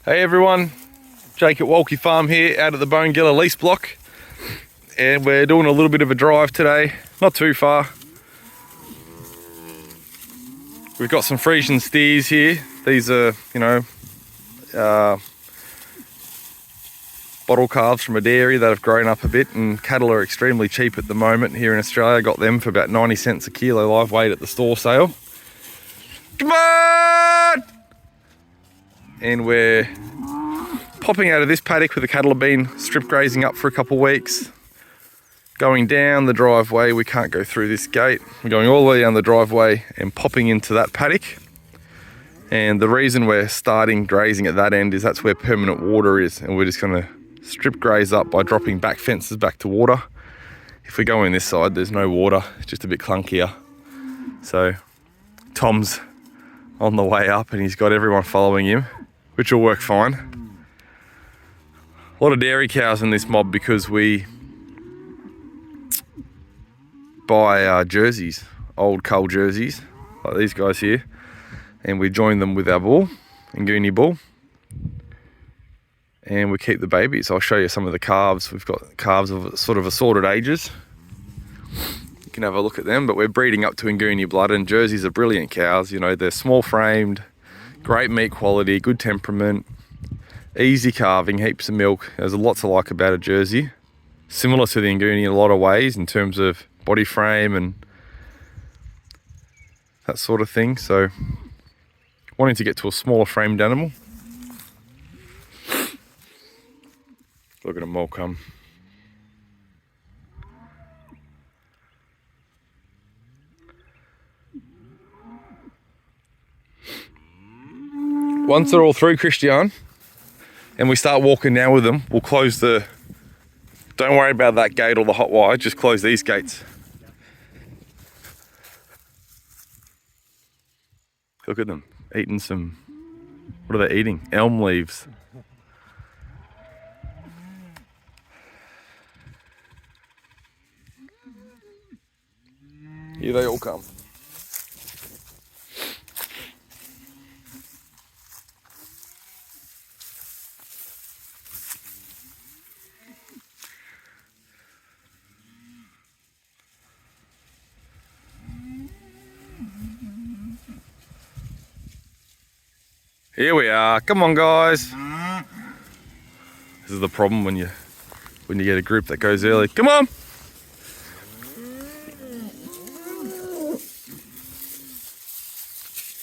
Hey everyone, Jake at Walkie Farm here out at the Bonegilla lease block, and we're doing a little bit of a drive today, not too far. We've got some Frisian steers here. These are, bottle calves from a dairy that have grown up a bit, and cattle are extremely cheap at the moment here in Australia. I got them for about 90 cents a kilo live weight at the store sale. Come on! And we're popping out of this paddock where the cattle have been strip grazing up for a couple of weeks. Going down the driveway, we can't go through this gate. We're going all the way down the driveway and popping into that paddock. And the reason we're starting grazing at that end is that's where permanent water is, and we're just gonna strip graze up by dropping back fences back to water. If we go in this side, there's no water, it's just a bit clunkier. So Tom's on the way up and he's got everyone following him, which will work fine. A lot of dairy cows in this mob because we buy jerseys, old cull jerseys, like these guys here, and we join them with our bull, Nguni bull, and we keep the babies. I'll show you some of the calves. We've got calves of sort of assorted ages. You can have a look at them, but we're breeding up to Nguni blood, and jerseys are brilliant cows. You know, they're small framed, great meat quality, good temperament, easy calving, heaps of milk. There's a lot to like about a Jersey. Similar to the Nguni in a lot of ways in terms of body frame and that sort of thing. So wanting to get to a smaller framed animal. Look at them all come. Once they're all through, Christian, and we start walking down with them, we'll close the, don't worry about that gate or the hot wire, just close these gates. Look at them, eating some, what are they eating? Elm leaves. Here they all come. Here we are. Come on, guys. This is the problem when you get a group that goes early. Come on.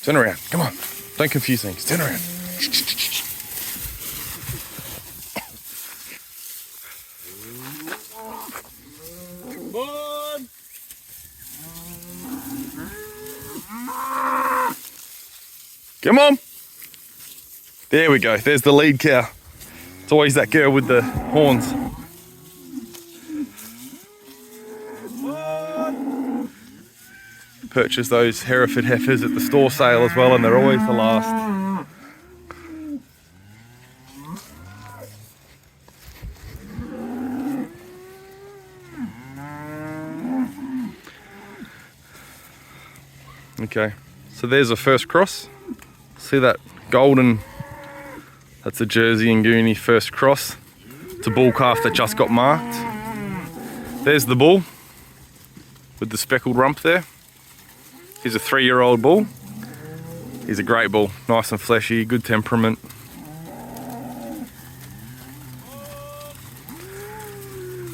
Turn around. Come on. Don't confuse things. Turn around. Come on. Come on. There we go, there's the lead cow. It's always that girl with the horns. Purchase those Hereford heifers at the store sale as well, and they're always the last. Okay, so there's a first cross. See that golden, that's a Jersey Nguni first cross. It's a bull calf that just got marked. There's the bull with the speckled rump there. He's a 3-year-old bull. He's a great bull, nice and fleshy, good temperament.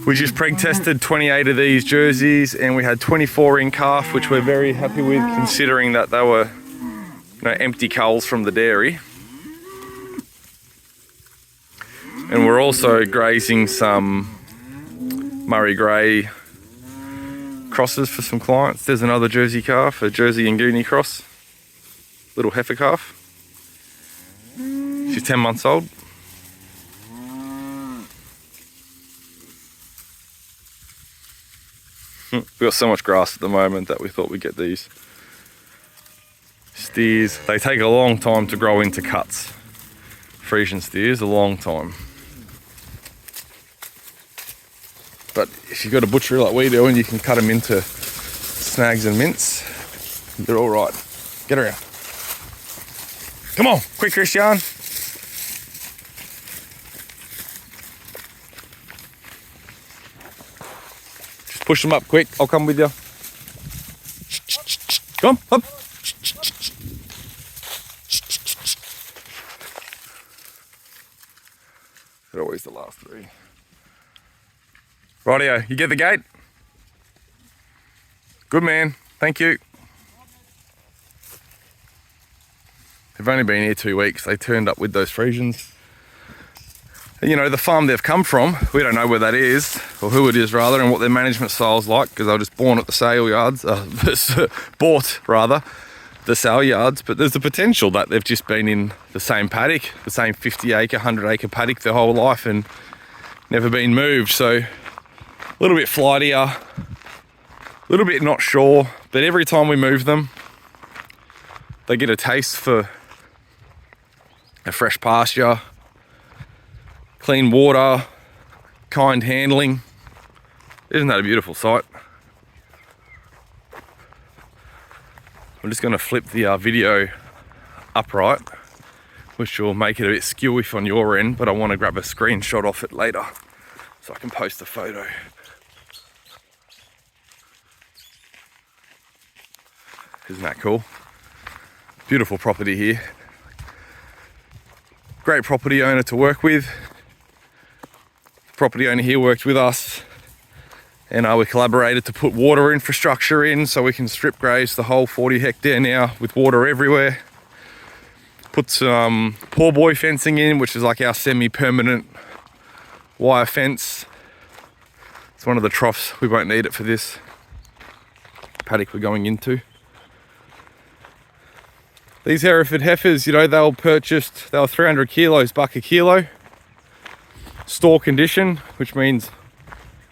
We just preg tested 28 of these jerseys and we had 24 in calf, which we're very happy with considering that they were empty culls from the dairy. And we're also grazing some Murray Grey crosses for some clients. There's another Jersey calf, a Jersey Nguni cross, little heifer calf. She's 10 months old. We've got so much grass at the moment that we thought we'd get these steers. They take a long time to grow into cuts. Frisian steers, a long time. But if you've got a butchery like we do and you can cut them into snags and mince, they're all right. Get around. Come on, quick, Christian. Push them up quick. I'll come with you. Come on, up. They're always the last three. Rightio, you get the gate? Good man, thank you. They've only been here 2 weeks. They turned up with those Friesians. You know, the farm they've come from, we don't know where that is, or who it is rather, and what their management style's like, because they were just born at the sale yards, bought rather, the sale yards, but there's the potential that they've just been in the same paddock, the same 50 acre, 100 acre paddock their whole life and never been moved. So a little bit flightier, a little bit not sure, but every time we move them, they get a taste for a fresh pasture, clean water, kind handling. Isn't that a beautiful sight? I'm just going to flip the video upright, which will make it a bit skewy on your end, but I want to grab a screenshot off it later so I can post a photo. Isn't that cool? Beautiful property here. Great property owner to work with. Property owner here worked with us, and we collaborated to put water infrastructure in so we can strip graze the whole 40 hectare now with water everywhere. Put some poor boy fencing in, which is like our semi-permanent wire fence. It's one of the troughs. We won't need it for this paddock we're going into. These Hereford heifers, you know, they were 300 kilos, buck a kilo. Store condition, which means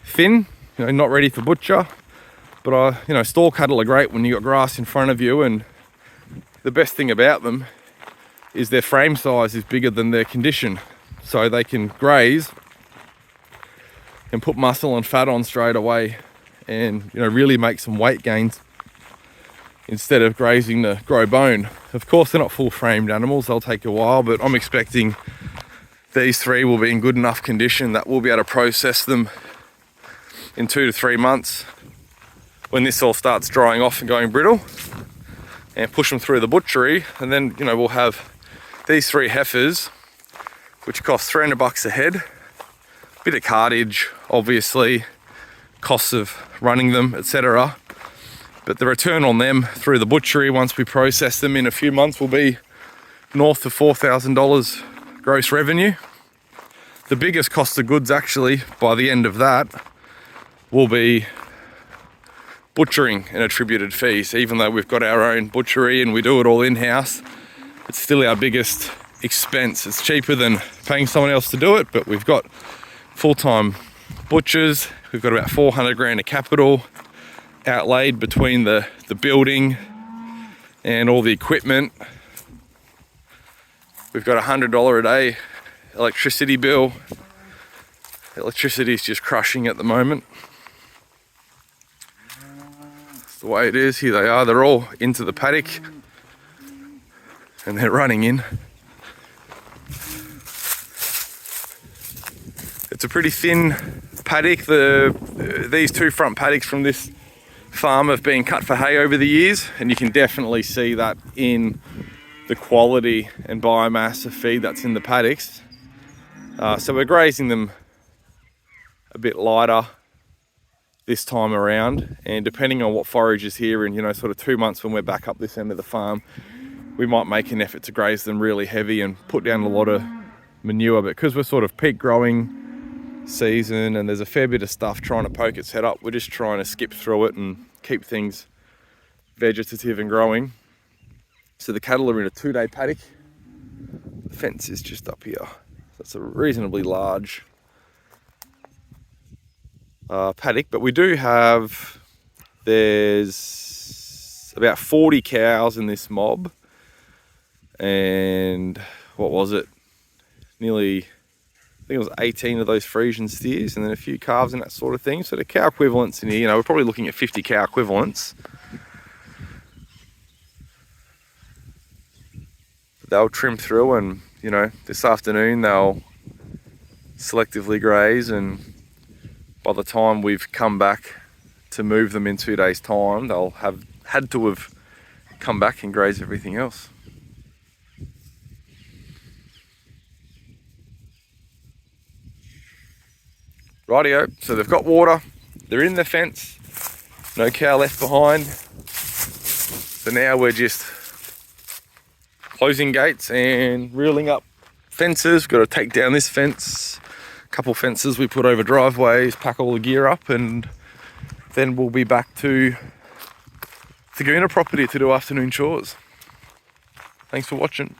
thin, you know, not ready for butcher. But you know, store cattle are great when you got grass in front of you, and the best thing about them is their frame size is bigger than their condition, so they can graze and put muscle and fat on straight away, and you know, really make some weight gains instead of grazing to grow bone. Of course, they're not full framed animals, they'll take a while, but I'm expecting these three will be in good enough condition that we'll be able to process them in 2 to 3 months when this all starts drying off and going brittle, and push them through the butchery. And then, you know, we'll have these 3 heifers, which cost $300 a head. Bit of cartage, obviously, costs of running them, etc. But the return on them through the butchery, once we process them in a few months, will be north of $4,000 gross revenue. The biggest cost of goods actually by the end of that will be butchering and attributed fees. Even though we've got our own butchery and we do it all in-house, it's still our biggest expense. It's cheaper than paying someone else to do it, but we've got full-time butchers. We've got about 400 grand of capital outlaid between the building and all the equipment. We've got $100 a day electricity bill. Electricity is just crushing at the moment. It's the way it is. Here they are. They're all into the paddock and they're running in. It's a pretty thin paddock. These 2 front paddocks from this farm have been cut for hay over the years, and you can definitely see that in the quality and biomass of feed that's in the paddocks. So we're grazing them a bit lighter this time around, and depending on what forage is here in, you know, sort of 2 months when we're back up this end of the farm, we might make an effort to graze them really heavy and put down a lot of manure. But because we're sort of peak growing season and there's a fair bit of stuff trying to poke its head up, we're just trying to skip through it and keep things vegetative and growing. So the cattle are in a 2-day paddock. The fence is just up here. That's a reasonably large paddock, but we do have, there's about 40 cows in this mob, and what was it? Nearly, I think it was 18 of those Friesian steers, and then a few calves and that sort of thing. So the cow equivalents in here, you know, we're probably looking at 50 cow equivalents. They'll trim through, and you know, this afternoon they'll selectively graze, and by the time we've come back to move them in 2 days' time, they'll have had to have come back and grazed everything else. Rightio, so they've got water, they're in the fence, no cow left behind. So now we're just closing gates and reeling up fences. Got to take down this fence, a couple fences we put over driveways, pack all the gear up, and then we'll be back to the Goona property to do afternoon chores. Thanks for watching.